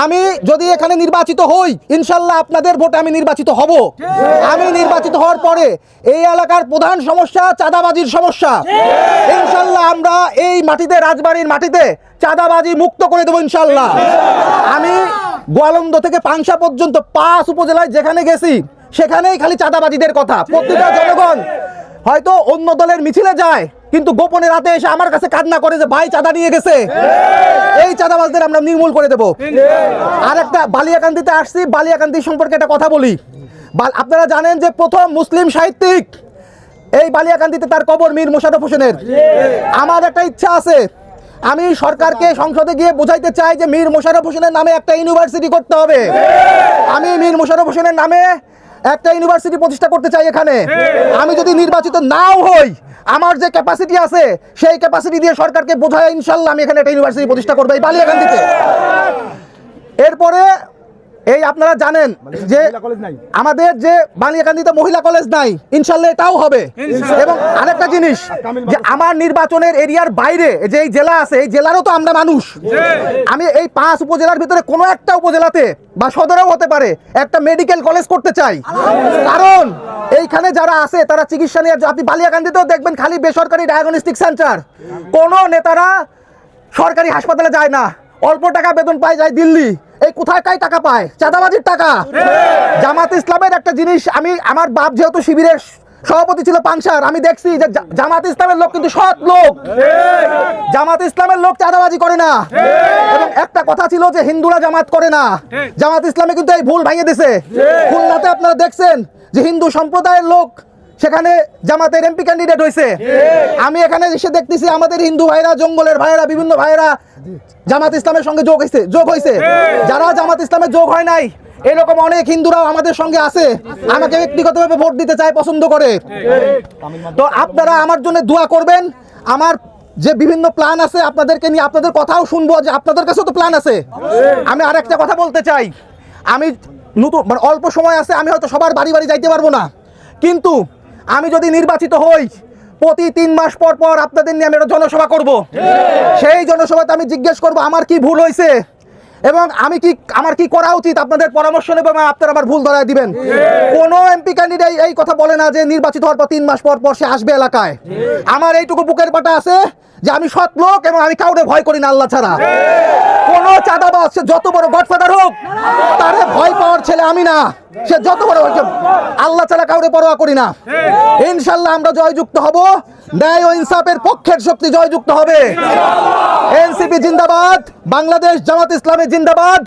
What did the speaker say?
আমি যদি এখানে নির্বাচিত হই, ইনশাল্লাহ আপনাদের ভোটে আমি নির্বাচিত হব। আমি নির্বাচিত হওয়ার পরে এই এলাকার প্রধান সমস্যা চাঁদাবাজির সমস্যা। ইনশাল্লাহ আমরা এই মাটিতে, রাজবাড়ির মাটিতে চাঁদাবাজি মুক্ত করে দেবো ইনশাল্লাহ। আমি গোয়ালন্দ থেকে পাংশা পর্যন্ত 5 উপজেলায় যেখানে গেছি সেখানেই খালি চাঁদাবাজিদের কথা। প্রত্যেকটা জনগণ হয়তো অন্য দলের মিছিলে যায়, কিন্তু গোপনে রাতে এসে আমার কাছে কান্না করে যে ভাই চাঁদা নিয়ে গেছে। এই চাঁদাবাজদের আমরা নির্মূল করে দেব। আর একটা বালিয়াকান্দিতে আসছি, বালিয়াকান্দি সম্পর্কে একটা কথা বলি। আপনারা জানেন যে প্রথম মুসলিম সাহিত্যিক এই বালিয়াকান্দিতে, তার কবর মীর মোশাররফ হোসেনের। আমার একটা ইচ্ছা আছে, আমি সরকারকে সংসদে গিয়ে বোঝাইতে চাই যে মীর মোশাররফ হোসেনের নামে একটা ইউনিভার্সিটি করতে হবে। আমি মীর মোশাররফ হোসেনের নামে একটা ইউনিভার্সিটি প্রতিষ্ঠা করতে চাই এখানে। আমি যদি নির্বাচিত নাও হই, আমার যে ক্যাপাসিটি আছে সেই ক্যাপাসিটি দিয়ে সরকারকে বোঝায় ইনশাল্লাহ আমি এখানে একটা ইউনিভার্সিটি প্রতিষ্ঠা করবো এই বালিয়াকান্দিতে। এরপরে এই আপনারা জানেন যে আমাদের যে বালিয়াকান্দিতে মহিলা কলেজ নাই, ইনশাল্লাহ এটাও হবে। এবং আরেকটা জিনিস, যে আমার নির্বাচনের এরিয়ার বাইরে যে এই জেলা আছে, এই জেলারও তো আমরা মানুষ। আমি এই 5 উপজেলার ভিতরে কোনো একটা উপজেলাতে বা সদরেও হতে পারে একটা মেডিকেল কলেজ করতে চাই। কারণ এইখানে যারা আছে তারা চিকিৎসা নিয়ে, আপনি বালিয়াকান্দিতেও দেখবেন খালি বেসরকারি ডায়াগনস্টিক সেন্টার। কোনো নেতারা সরকারি হাসপাতালে যায় না, অল্প টাকা বেতন পায়, যায় দিল্লি। এই কোথায় কাই টাকা পায়? চাঁদাবাজির টাকা। জামাত ইসলামের একটা জিনিস, আমি আমার বাপ যেহেতু শিবিরের সভাপতি ছিল পাংশার, আমি দেখছি যে জামাত ইসলামের লোক কিন্তু সৎ লোক। জামাত ইসলামের লোক চাঁদাবাজি করে না। এবং একটা কথা ছিল যে হিন্দুরা জামাত করে না, জামাত ইসলামে কিন্তু এই ভুল ভাঙিয়ে দিছে। খুলনাতে আপনারা দেখছেন যে হিন্দু সম্প্রদায়ের লোক সেখানে জামাতের এমপি ক্যান্ডিডেট হয়েছে। আমি এখানে এসে দেখতেছি আমাদের হিন্দু ভাইরা, জঙ্গলের ভাইরা, বিভিন্ন ভাইরা জামাত ইসলামের সঙ্গে যোগ হয়েছে। যারা জামাত ইসলামে যোগ হয় নাই, এরকম অনেক হিন্দুরাও আমাদের সঙ্গে আছে, আমাকে ব্যক্তিগতভাবে ভোট দিতে চায়, পছন্দ করে। তো আপনারা আমার জন্য দোয়া করবেন। আমার যে বিভিন্ন প্ল্যান আছে আপনাদেরকে নিয়ে, আপনাদের কথাও শুনবো, যে আপনাদের কাছেও তো প্ল্যান আছে। আমি আরেকটা কথা বলতে চাই, আমি নতুন অল্প সময় আছে, আমি হয়তো সবার বাড়ি বাড়ি যাইতে পারবো না, কিন্তু আমি যদি নির্বাচিত হই, প্রতি 3 মাস পর পর আপনাদের নিয়ে আমি একটা জনসভা করব। সেই জনসভাতে আমি জিজ্ঞেস করব আমার কি ভুল হয়েছে এবং আমার কি করা উচিত। আপনাদের পরামর্শ নেব এবং আপনারা আমার ভুল ধরায় দিবেন। কোনো এমপি ক্যান্ডিডেট এই কথা বলে না যে নির্বাচিত হওয়ার পর 3 মাস পর পর সে আসবে এলাকায়। আমার এইটুকু বুকের পাটা আছে যে আমি সৎ লোক এবং আমি কাউরে ভয় করি না আল্লাহ ছাড়া। কোনো চাঁদাবাজ, সে যত বড় গডফাদার হোক, তারে ভয় পাওয়ার ছেলে আমি না। সে যত বড় আল্লাহ ছাড়া কাউরে পরোয়া করি না। ইনশাল্লাহ আমরা জয়যুক্ত হব, ন্যায় ও ইনসাফের পক্ষের শক্তি জয়যুক্ত হবে। এনসিপি জিন্দাবাদ, বাংলাদেশ জামাত ইসলামী জিন্দাবাদ।